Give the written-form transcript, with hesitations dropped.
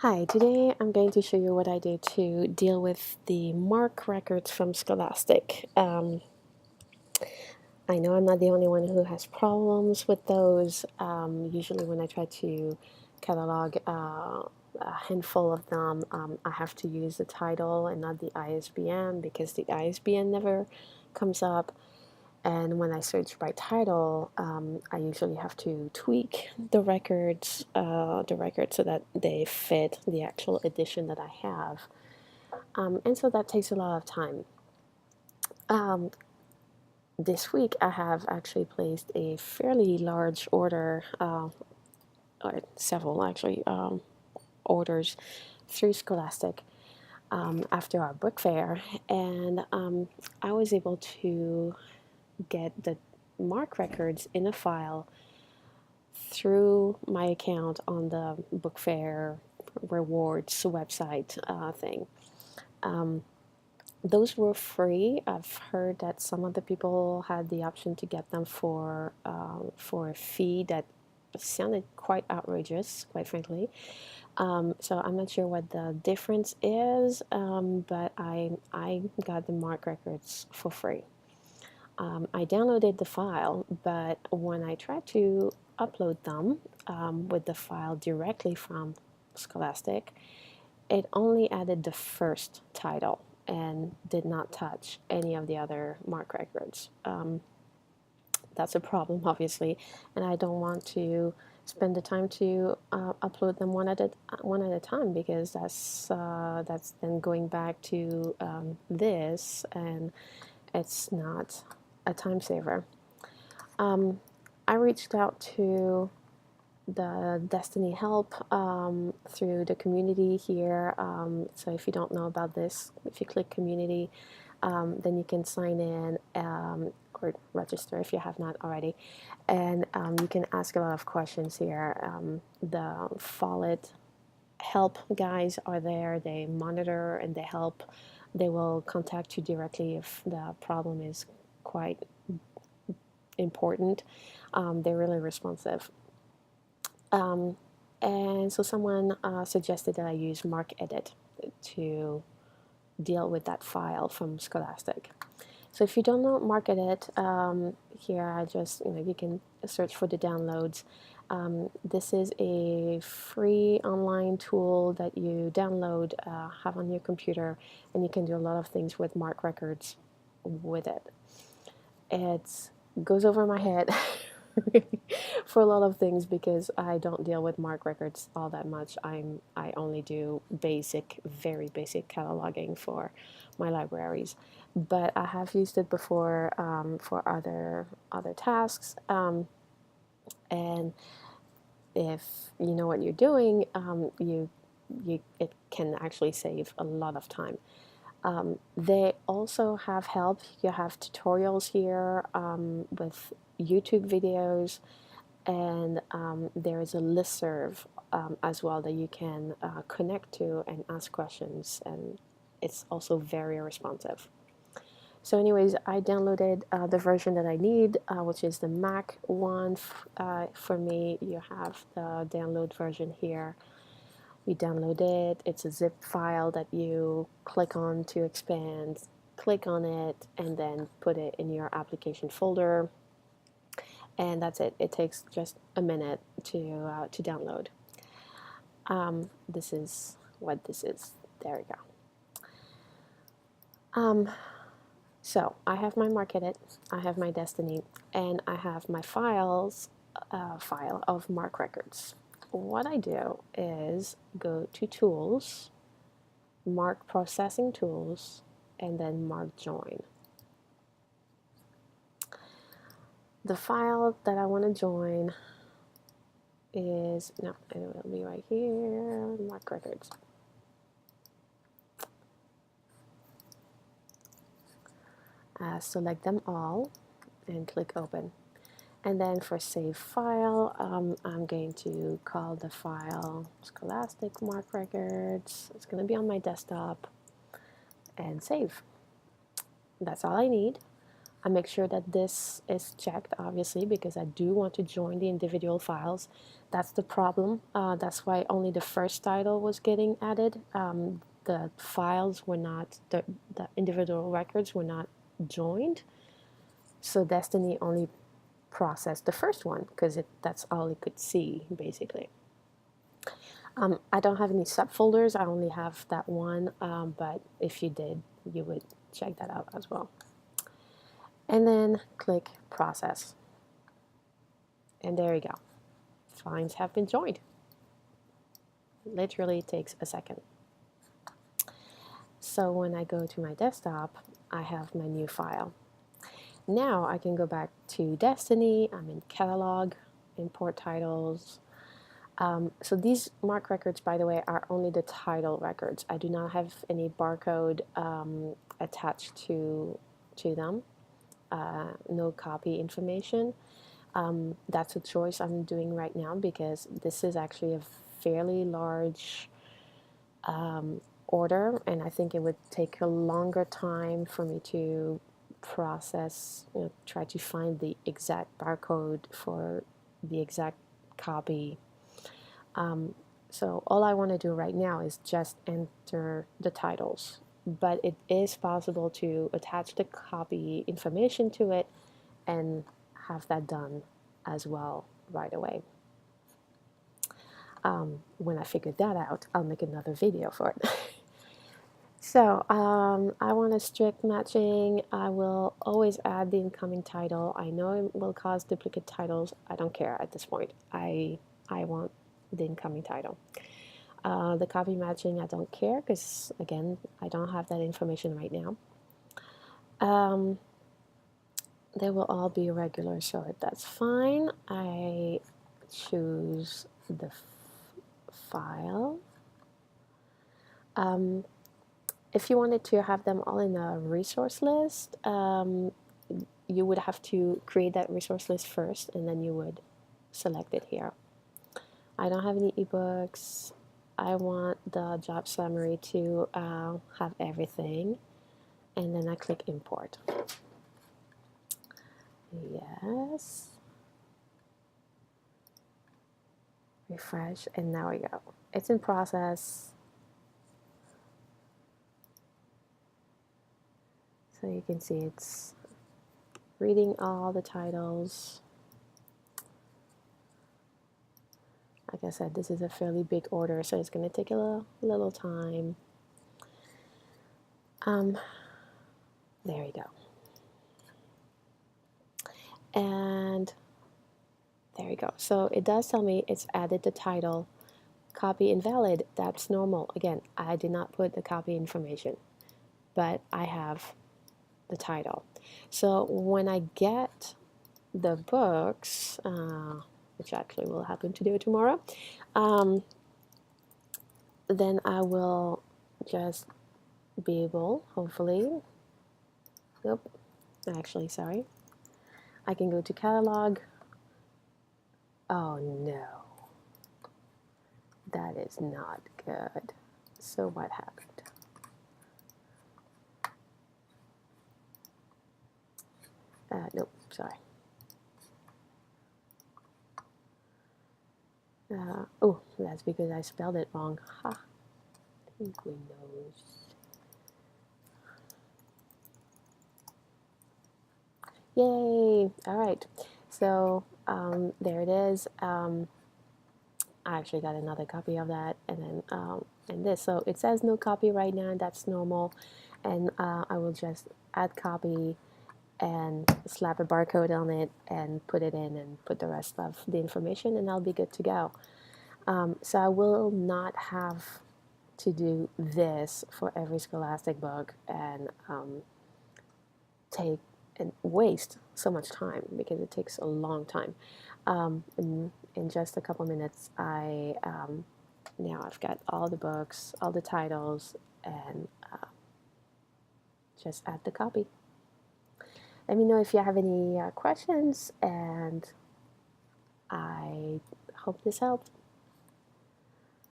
Hi, today I'm going to show you what I do to deal with the MARC records from Scholastic. I know I'm not the only one who has problems with those. Usually when I try to catalog a handful of them, I have to use the title and not the ISBN because the ISBN never comes up. And when I search by title, I usually have to tweak the records so that they fit the actual edition that I have. And so that takes a lot of time. Um, this week I have actually placed a fairly large order, or several actually, orders through Scholastic after our book fair, and I was able to get the MARC records in a file through my account on the book fair rewards website thing. Those were free. I've heard that some of the people had the option to get them for a fee that sounded quite outrageous, quite frankly. So I'm not sure what the difference is, but I got the MARC records for free. I downloaded the file, but when I tried to upload them with the file directly from Scholastic, it only added the first title and did not touch any of the other MARC records. That's a problem, obviously, and I don't want to spend the time to upload them one at a time, because that's then going back to this, and it's not a time saver. I reached out to the Destiny help through the community here. So if you don't know about this, if you click community, then you can sign in or register if you have not already, and you can ask a lot of questions here. The Follett help guys are there. They monitor and they help. They will contact you directly if the problem is quite important. They're really responsive. And so someone suggested that I use MarcEdit to deal with that file from Scholastic. So if you don't know MarcEdit, here I just, you can search for the downloads. This is a free online tool that you download, have on your computer, and you can do a lot of things with MARC records with it. It goes over my head for a lot of things because I don't deal with MARC records all that much. I only do basic, very basic cataloging for my libraries, but I have used it before for other tasks. And if you know what you're doing, it can actually save a lot of time. They also have help. You have tutorials here with YouTube videos, and there is a listserv as well that you can connect to and ask questions, and it's also very responsive. So anyways, I downloaded the version that I need, which is the Mac one. For me, you have the download version here. You download it. It's a zip file that you click on to expand. Click on it and then put it in your application folder, and that's it. It takes just a minute to download. This is what this is. There we go. So I have my MarcEdit, I have my Destiny, and I have my file of MARC records. What I do is go to Tools, MARC Processing Tools, and then MARC Join. The file that I want to join is, no, it will be right here, MARC records. Select them all and click open. And then for save file, I'm going to call the file Scholastic MARC records. It's going to be on my desktop, and save. That's all I need. I make sure that this is checked, obviously, because I do want to join the individual files. that's the problem. That's why only the first title was getting added. The files were not, the individual records were not joined. So Destiny only processed the first one because that's all it could see, basically. I don't have any subfolders. I only have that one, but if you did, you would check that out as well. And then click Process. And there you go. Files have been joined. Literally takes a second. So when I go to my desktop, I have my new file. Now I can go back to Destiny. I'm in Catalog, Import Titles. So these MARC records, by the way, are only the title records. I do not have any barcode attached to them. No copy information. That's a choice I'm doing right now because this is actually a fairly large order, and I think it would take a longer time for me to process, try to find the exact barcode for the exact copy. So all I want to do right now is just enter the titles, but it is possible to attach the copy information to it and have that done as well right away. When I figure that out, I'll make another video for it. So I want a strict matching. I will always add the incoming title. I know it will cause duplicate titles. I don't care at this point. I want the incoming title. The copy matching, I don't care because, again, I don't have that information right now. They will all be regular, so that's fine. I choose the file. If you wanted to have them all in a resource list, you would have to create that resource list first, and then you would select it here. I don't have any ebooks. I want the job summary to have everything, and then I click import. Yes. Refresh, and now we go. It's in process. So you can see it's reading all the titles. Like I said, this is a fairly big order, so it's going to take a little time. There we go. And there we go. So it does tell me it's added the title. Copy invalid, that's normal. Again, I did not put the copy information, but I have the title. So when I get the books, which actually will happen to do it tomorrow, then I will just be able, hopefully, nope, actually, sorry, I can go to catalog. Oh no, that is not good. So what happened? Nope, sorry. Oh, that's because I spelled it wrong. Ha. I think Windows. Yay! All right. So there it is. I actually got another copy of that, and then and this. So it says no copy right now. That's normal, and I will just add copy and slap a barcode on it and put it in and put the rest of the information, and I'll be good to go. So I will not have to do this for every Scholastic book and take and waste so much time because it takes a long time. In just a couple minutes, now I've got all the books, all the titles, and just add the copy. Let me know if you have any questions, and I hope this helped.